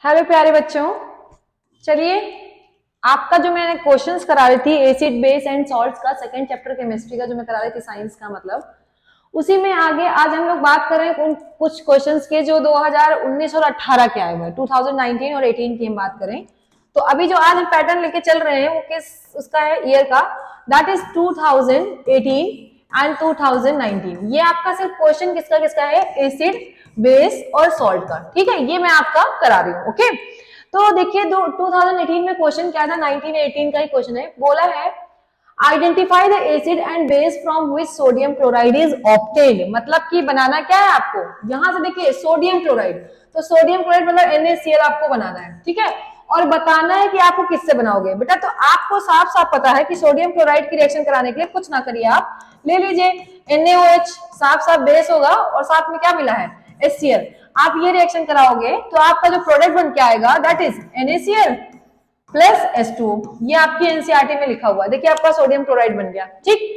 Hello प्यारे बच्चों, चलिए आपका जो मैंने क्वेश्चंस करा रही थी एसिड बेस एंड सॉल्ट्स का सेकंड चैप्टर केमिस्ट्री का जो मैं करा रही थी साइंस का मतलब उसी में आगे आज हम लोग बात कर रहे हैं कुछ क्वेश्चंस के जो 2019 और 18 के आए हुए हैं। 2019 और 18 की हम बात करें तो अभी जो आज हम पैटर्न लेके चल रहे हैं वो किस उसका है ईयर का, दैट इज 2018 एंड 2019। ये आपका सिर्फ क्वेश्चन किसका किसका है, एसिड बेस और सॉल्ट का। ठीक है, ये मैं आपका करा रही हूँ। ओके, तो देखिए 2018 में क्वेश्चन क्या था, 1918 का ही क्वेश्चन है। बोला है identify the acid and base from which sodium chloride is obtained. मतलब कि बनाना क्या है आपको, यहां से देखिए सोडियम क्लोराइड, तो सोडियम क्लोराइड मतलब NaCl आपको बनाना है। ठीक है, और बताना है कि आपको किससे बनाओगे बेटा। तो आपको साफ साफ पता है कि सोडियम क्लोराइड की रिएक्शन कराने के लिए कुछ ना करिए, आप ले लीजिए NaOH, साफ साफ बेस होगा और साथ में क्या मिला है, HCl। आप ये रिएक्शन कराओगे तो आपका जो प्रोडक्ट बन के आएगा that is NaCl plus H2O। ये आपकी एनसीईआरटी में लिखा हुआ है, देखिए आपका सोडियम क्लोराइड बन गया। ठीक,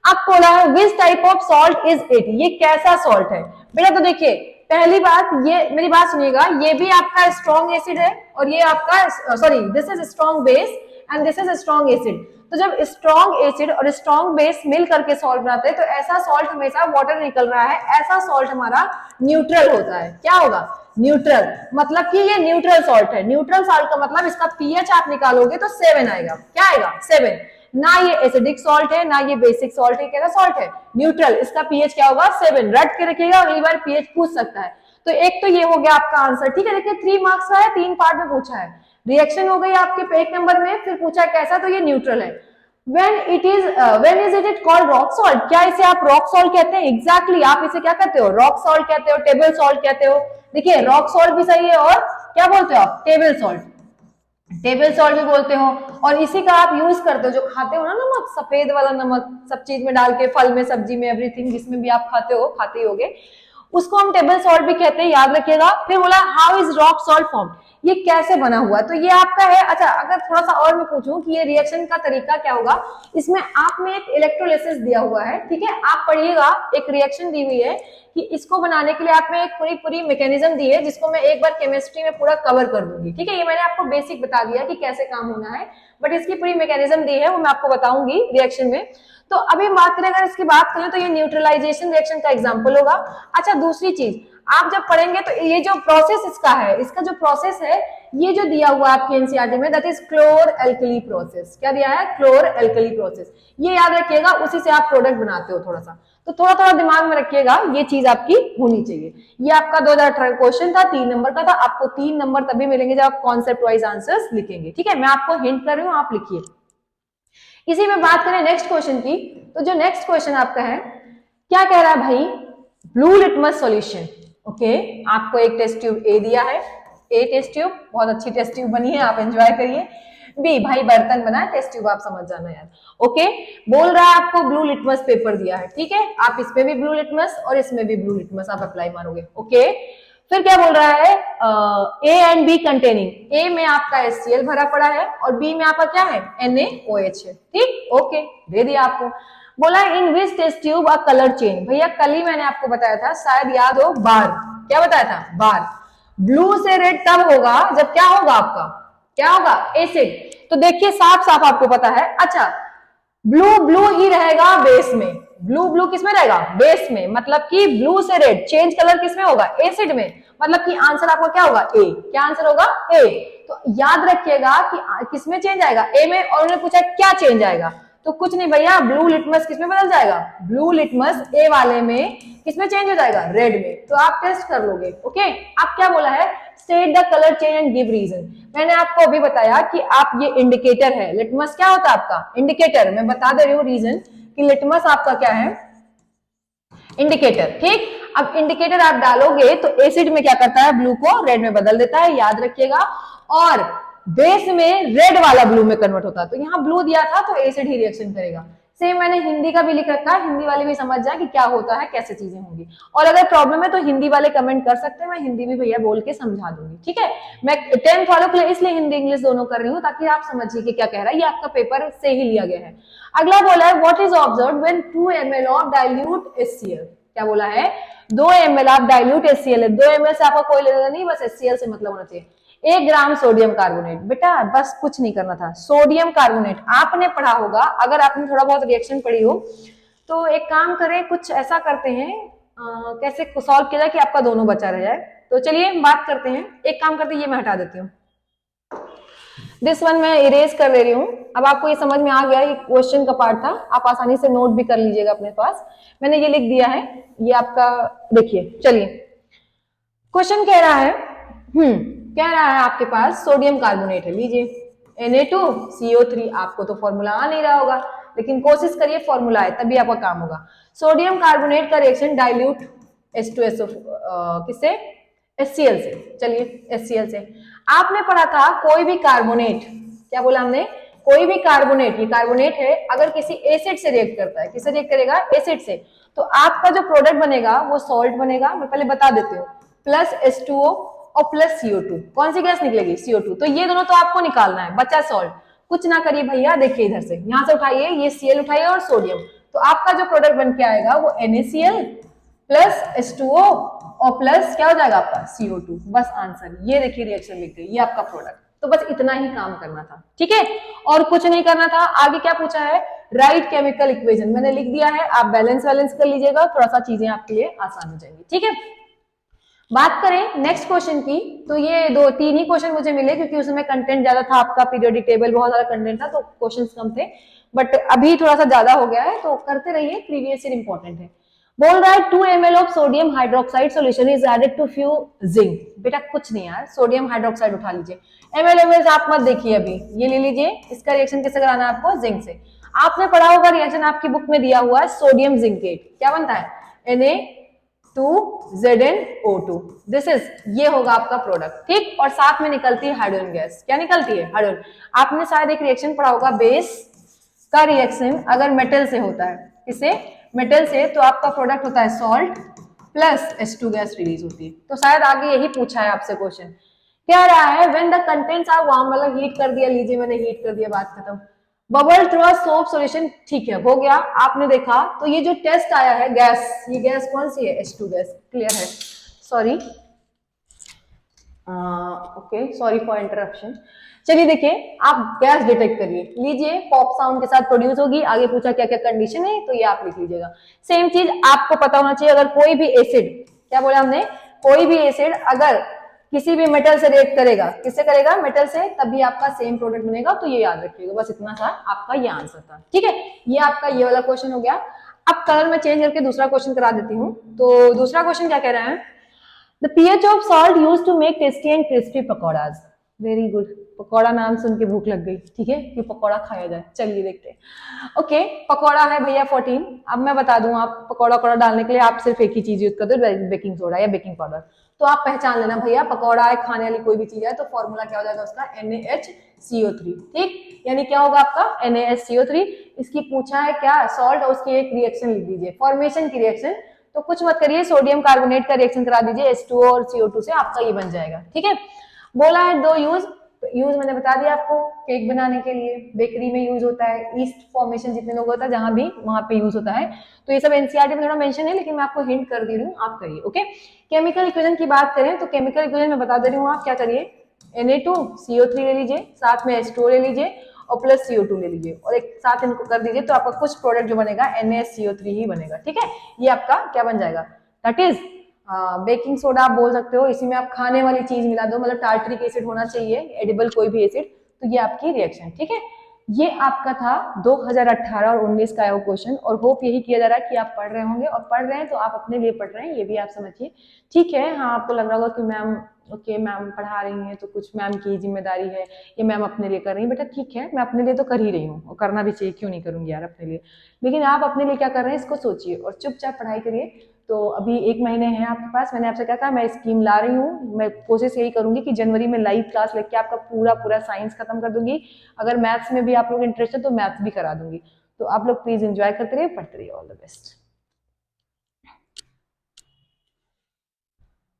अब बोला है which type of salt is it, ये कैसा सॉल्ट है बेटा। तो देखिए पहली बात, ये मेरी बात सुनिएगा, ये भी आपका स्ट्रॉन्ग एसिड है और ये आपका sorry this is strong base and this is strong acid. तो जब स्ट्रॉन्ग एसिड और स्ट्रॉन्ग बेस मिल करके सॉल्ट बनाते हैं तो ऐसा सॉल्ट हमेशा वाटर निकल रहा है, ऐसा सॉल्ट हमारा न्यूट्रल होता है। क्या होगा, न्यूट्रल। मतलब कि ये न्यूट्रल सॉल्ट है। न्यूट्रल सॉल्ट का मतलब इसका पीएच आप निकालोगे तो 7 आएगा। क्या आएगा, 7। ना ये एसिडिक सॉल्ट है ना ये बेसिक सॉल्ट है, कैसा सॉल्ट है, न्यूट्रल। इसका पीएच क्या होगा, 7। रट के रखिएगा, अगली बार पीएच पूछ सकता है। तो एक तो ये हो गया आपका आंसर। ठीक है, देखिए 3 मार्क्स का है, 3 पार्ट में पूछा है। रिएक्शन हो गई आपके 1 नंबर में, फिर पूछा कैसा, तो ये न्यूट्रल है। when is it called rock salt, क्या इसे आप रॉक सॉल्ट कहते हैं? एग्जैक्टली आप इसे क्या कहते हो, रॉक सॉल्ट कहते हो, टेबल सॉल्ट कहते हो। देखिए रॉक सॉल्ट भी सही है और क्या बोलते हो आप, टेबल सॉल्ट, टेबल सॉल्ट भी बोलते हो। और इसी का आप यूज करते हो, जो खाते हो ना नमक, सफेद वाला नमक, सब चीज में डाल के, फल में, सब्जी में, एवरीथिंग जिसमें भी आप खाते हो, खाते ही होगे, उसको हम टेबल सॉल्ट भी कहते हैं, याद रखिएगा। फिर बोला how is rock salt form, ये कैसे बना हुआ, तो ये आपका है। अच्छा, अगर थोड़ा सा और मैं पूछूं कि ये रिएक्शन का तरीका क्या होगा, इसमें आप में एक इलेक्ट्रोलिसिस दिया हुआ है। ठीक है, आप पढ़िएगा, एक रिएक्शन दी हुई है कि इसको बनाने के लिए आप में एक पूरी पूरी मैकेनिज्म दी है, जिसको मैं एक बार केमिस्ट्री में पूरा कवर कर दूंगी। ठीक है, ये मैंने आपको बेसिक बता दिया कि कैसे काम होना है, बट इसकी पूरी मैकेनिज्म दी है वो मैं आपको बताऊंगी रिएक्शन में। तो अभी बात करें, अगर इसकी बात करें तो ये न्यूट्रलाइजेशन रिएक्शन का एग्जांपल होगा। अच्छा, दूसरी चीज आप जब पढ़ेंगे तो ये जो प्रोसेस इसका है, इसका जो प्रोसेस है, ये जो दिया हुआ है आपके एनसीईआरटी में, दैट इज क्लोर एल्कली प्रोसेस। क्या दिया है, क्लोर एल्कली प्रोसेस। ये याद रखिएगा, उसी से आप प्रोडक्ट बनाते हो। थोड़ा सा तो थोड़ा थोड़ा दिमाग में रखिएगा, ये चीज आपकी होनी चाहिए। ये आपका 2018 क्वेश्चन था, 3 नंबर का था। आपको 3 नंबर तभी मिलेंगे जब आप कॉन्सेप्ट वाइज आंसर्स लिखेंगे। ठीक है, मैं आपको हिंट कर रही हूँ, आप लिखिए। इसी में बात करें नेक्स्ट क्वेश्चन की, तो जो नेक्स्ट क्वेश्चन आपका है, क्या कह रहा है भाई, ब्लू लिटमस सॉल्यूशन। ओके, आपको एक टेस्ट ट्यूब ए दिया है, ए टेस्ट ट्यूब, बहुत अच्छी टेस्ट ट्यूब बनी है, आप एंजॉय करिए। बी भाई बर्तन बना है, टेस्ट ट्यूब आप समझ जाना यार। ओके, बोल रहा है आपको ब्लू लिटमस पेपर दिया है। ठीक है, आप इसमें भी ब्लू लिटमस और इसमें भी ब्लू लिटमस आप अप्लाई मारोगे। ओके, फिर क्या बोल रहा है, ए एंड बी कंटेनिंग, ए में आपका HCl भरा पड़ा है और बी में आपका क्या है, NaOH है। ठीक, ओके, दे दिया आपको। बोला in which test tube a colour change, भैया कल ही मैंने आपको बताया था, शायद याद हो, बार। क्या बताया था, बार। ब्लू से रेड तब होगा जब क्या होगा आपका, क्या होगा, एसिड। तो देखिए साफ साफ आपको पता है। अच्छा, ब्लू ब्लू ही रहेगा बेस में, ब्लू ब्लू किसमें रहेगा, बेस में। मतलब कि ब्लू से रेड चेंज कलर किसमें होगा, एसिड में। मतलब कि आंसर आपका क्या होगा, ए। क्या आंसर होगा, ए। तो याद रखिएगा कि किसमें चेंज आएगा, ए में। और उन्होंने पूछा क्या चेंज आएगा, तो कुछ नहीं भैया, ब्लू लिटमस किसमें बदल जाएगा, ब्लू लिटमस ए वाले में किसमें चेंज हो जाएगा, रेड में। तो आप टेस्ट कर लोगे। ओके, आप क्या बोला है, state the colour change and give reason. मैंने आपको अभी बताया कि आप ये इंडिकेटर है, लिटमस क्या होता है आपका, इंडिकेटर। मैं बता दे रही हूँ रीजन कि लिटमस आपका क्या है, इंडिकेटर। ठीक, अब इंडिकेटर आप डालोगे तो एसिड में क्या करता है, ब्लू को रेड में बदल देता है, याद रखिएगा। और बेस में रेड वाला ब्लू में कन्वर्ट होता है। तो यहाँ ब्लू दिया था तो एसिड ही रिएक्शन करेगा। सेम मैंने हिंदी का भी लिख रखा है, हिंदी वाले भी समझ जाए कि क्या होता है, कैसे चीजें होंगी। और अगर प्रॉब्लम है तो हिंदी वाले कमेंट कर सकते हैं, मैं हिंदी भी भैया बोल के समझा दूंगी। ठीक है, मैं 10th वालों के लिए इसलिए हिंदी इंग्लिश दोनों कर रही हूँ ताकि आप समझिए कि क्या कह रहा है। ये आपका पेपर से ही लिया गया है। अगला बोला है what is observed when 2 ml of dilute HCl। क्या बोला है, 2 ml आप डाइल्यूट HCl है, 2 ml से आपका कोई लेना नहीं, बस HCl से मतलब होना चाहिए। 1 ग्राम सोडियम कार्बोनेट। बेटा बस कुछ नहीं करना था, सोडियम कार्बोनेट आपने पढ़ा होगा, अगर आपने थोड़ा बहुत रिएक्शन पढ़ी हो तो एक काम करें, कुछ ऐसा करते हैं, कैसे सॉल्व किया जाए कि आपका दोनों बचा रह जाए। तो चलिए बात करते हैं, एक काम करते हैं, ये मैं हटा देती हूँ, दिस वन मैं इरेज कर ले रही हूँ। अब आपको ये समझ में आ गया, ये क्वेश्चन का पार्ट था, आप आसानी से नोट भी कर लीजिएगा अपने पास, मैंने ये लिख दिया है, ये आपका देखिए। चलिए क्वेश्चन कह रहा है, कह रहा है आपके पास सोडियम कार्बोनेट है, लीजिए Na2CO3, आपको तो फॉर्मूला आ नहीं रहा होगा, लेकिन कोशिश करिए फॉर्मूला है तभी आपका काम होगा। सोडियम कार्बोनेट का रिएक्शन डाइल्यूट H2SO किससे, HCl से। चलिए HCl से आपने पढ़ा था, कोई भी कार्बोनेट, क्या बोला हमने, कोई भी कार्बोनेट, ये कार्बोनेट है, अगर किसी एसिड से रिएक्ट करता है, किससे रिएक्ट करेगा, एसिड से, तो आपका जो प्रोडक्ट बनेगा वो सॉल्ट बनेगा। मैं पहले बता देती हूँ, प्लस H2O और प्लस CO2, कौन सी गैस निकलेगी, CO2। तो ये दोनों तो आपको निकालना है, बचा सॉल्ट। कुछ ना करिए भैया, देखिए इधर से, यहां से उठाइए, ये Cl उठाइए और सोडियम, तो आपका जो प्रोडक्ट बन के आएगा वो NaCl प्लस H2O और प्लस क्या हो जाएगा आपका CO2। बस आंसर, ये देखिए रिएक्शन लिख गई, ये आपका प्रोडक्ट। तो बस इतना ही काम करना था, ठीक है, और कुछ नहीं करना था। आगे क्या पूछा है, राइट केमिकल इक्वेशन, मैंने लिख दिया है, आप बैलेंस वैलेंस कर लीजिएगा, थोड़ा सा चीजें आपके लिए आसान हो जाएंगी, ठीक है। बात करें नेक्स्ट क्वेश्चन की, तो ये 2-3 ही क्वेश्चन मुझे मिले, क्योंकि उसमें कंटेंट ज्यादा था, आपका पीरियोडिक टेबल बहुत ज्यादा कंटेंट था, तो क्वेश्चंस कम थे, बट अभी थोड़ा सा ज्यादा हो गया है, तो करते रहिए, प्रीवियस ईयर इंपॉर्टेंट है। बोल रहा है 2 ml of sodium hydroxide solution is added to few zinc. बेटा कुछ नहीं यार, सोडियम हाइड्रोक्साइड उठा लीजिए, ml आप मत देखिए, अभी ये ले लीजिए, इसका रिएक्शन किससे कराना है आपको, जिंक से। आपने पढ़ा होगा रिएक्शन आपकी बुक में दिया हुआ है, सोडियम जिंकेट, क्या बनता है, Na2ZnO2, दिस इज, ये होगा आपका प्रोडक्ट, ठीक। और साथ में निकलती है हाइड्रोजन गैस, क्या निकलती है, हाइड्रोजन। आपने शायद एक रिएक्शन पढ़ा होगा, बेस का रिएक्शन अगर मेटल से होता है, किससे, मेटल से, तो आपका प्रोडक्ट होता है salt plus H2 gas release होती है। तो शायद आगे यही पूछा है आपसे क्वेश्चन, क्या रहा है, when the contents are warm, मतलब हीट कर दिया, लीजिए मैंने हीट कर दिया, बात खत्म। Bubble through a soap solution, ठीक है, हो गया, आपने देखा, तो ये जो टेस्ट आया है गैस, ये गैस कौन सी है, H2 गैस, क्लियर है, sorry, okay, sorry for interruption. चलिए देखिए, आप गैस डिटेक्ट करिए, लीजिए, पॉप साउंड के साथ प्रोड्यूस होगी, आगे पूछा क्या क्या कंडीशन है, तो ये आप लिख लीजिएगा। सेम चीज आपको पता होना चाहिए, अगर कोई भी एसिड, क्या बोला हमने, कोई भी एसिड अगर किसी भी मेटल से रिएक्ट करेगा, किससे करेगा, मेटल से, तभी आपका सेम प्रोडक्ट बनेगा, तो ये याद रखिएगा, बस इतना सा आपका ये आंसर था, ठीक है। ये आपका ये वाला क्वेश्चन हो गया। अब कलर में चेंज करके दूसरा क्वेश्चन करा देती हूँ। तो दूसरा क्वेश्चन क्या कह रहा है, The pH of salt used to make tasty and crispy pakoras. Very good, pakora नाम सुन के भूख लग गई, ठीक है, कि पकौड़ा खाया जाए, चलिए देखते हैं। ओके, पकौड़ा है भैया 14। अब मैं बता दूं, आप पकौड़ा डालने के लिए आप सिर्फ एक ही चीज यूज कर दो, बेकिंग सोडा या बेकिंग पाउडर। तो आप पहचान लेना भैया, पकौड़ा है, खाने वाली कोई भी चीज है, तो फॉर्मूला क्या हो जाएगा उसका, NaHCO3, ठीक, यानी क्या होगा आपका NaHCO3। इसकी पूछा है क्या, सॉल्ट, और उसकी एक रिएक्शन लिख दीजिए, फॉर्मेशन की रिएक्शन। तो कुछ मत करिए, सोडियम कार्बोनेट का रिएक्शन करा दीजिए H2O और CO2 से, आपका ये बन जाएगा, ठीक है। बोला है दो यूज, यूज मैंने बता दिया आपको, केक बनाने के लिए, बेकरी में यूज होता है, ईस्ट फॉर्मेशन जितने लोग होता है जहां भी, वहां पे यूज होता है। तो ये सब एनसीईआरटी में थोड़ा मेंशन है, लेकिन मैं आपको हिंट कर दे रही हूँ, आप करिए, ओके। केमिकल इक्वेशन की बात करें तो केमिकल इक्वेशन में बता दे रही हूँ, आप क्या करिए, Na2CO3 ले लीजिए, साथ में H2O ले लीजिए और प्लस CO2 ले लीजिए, और एक साथ इनको कर दीजिए, तो आपका कुछ प्रोडक्ट जो बनेगा NaCO3 ही बनेगा, ठीक है। ये आपका क्या बन जाएगा, दैट इज बेकिंग सोडा आप बोल सकते हो, इसी में आप खाने वाली चीज मिला दो, मतलब टार्टरिक एसिड होना चाहिए, एडिबल कोई भी एसिड, तो ये आपकी रिएक्शन, ठीक है। ये आपका था 2018 और 19 का क्वेश्चन, और होप यही किया जा रहा है कि आप पढ़ रहे होंगे, और पढ़ रहे हैं तो आप अपने लिए पढ़ रहे हैं, ये भी आप समझिए, ठीक है। हाँ, आपको लग रहा होगा कि मैम ओके, मैम पढ़ा रही हैं तो कुछ मैम की जिम्मेदारी है, ये मैम अपने लिए कर रही है, बेटा ठीक है, मैं अपने लिए तो कर ही रही हूँ, और करना भी चाहिए, क्यों नहीं करूंगी यार अपने लिए, लेकिन आप अपने लिए क्या कर रहे हैं इसको सोचिए, और चुपचाप पढ़ाई करिए। तो अभी 1 महीने हैं आपके पास, मैंने आपसे क्या कहा, मैं स्कीम ला रही हूँ, मैं कोशिश यही करूंगी कि जनवरी में लाइव क्लास लेके आपका पूरा साइंस खत्म कर दूंगी। अगर मैथ्स में भी आप लोग इंटरेस्ट है तो मैथ्स भी करा दूंगी। तो आप लोग प्लीज एंजॉय करते रहिए, पढ़ते रहिए, ऑल द बेस्ट।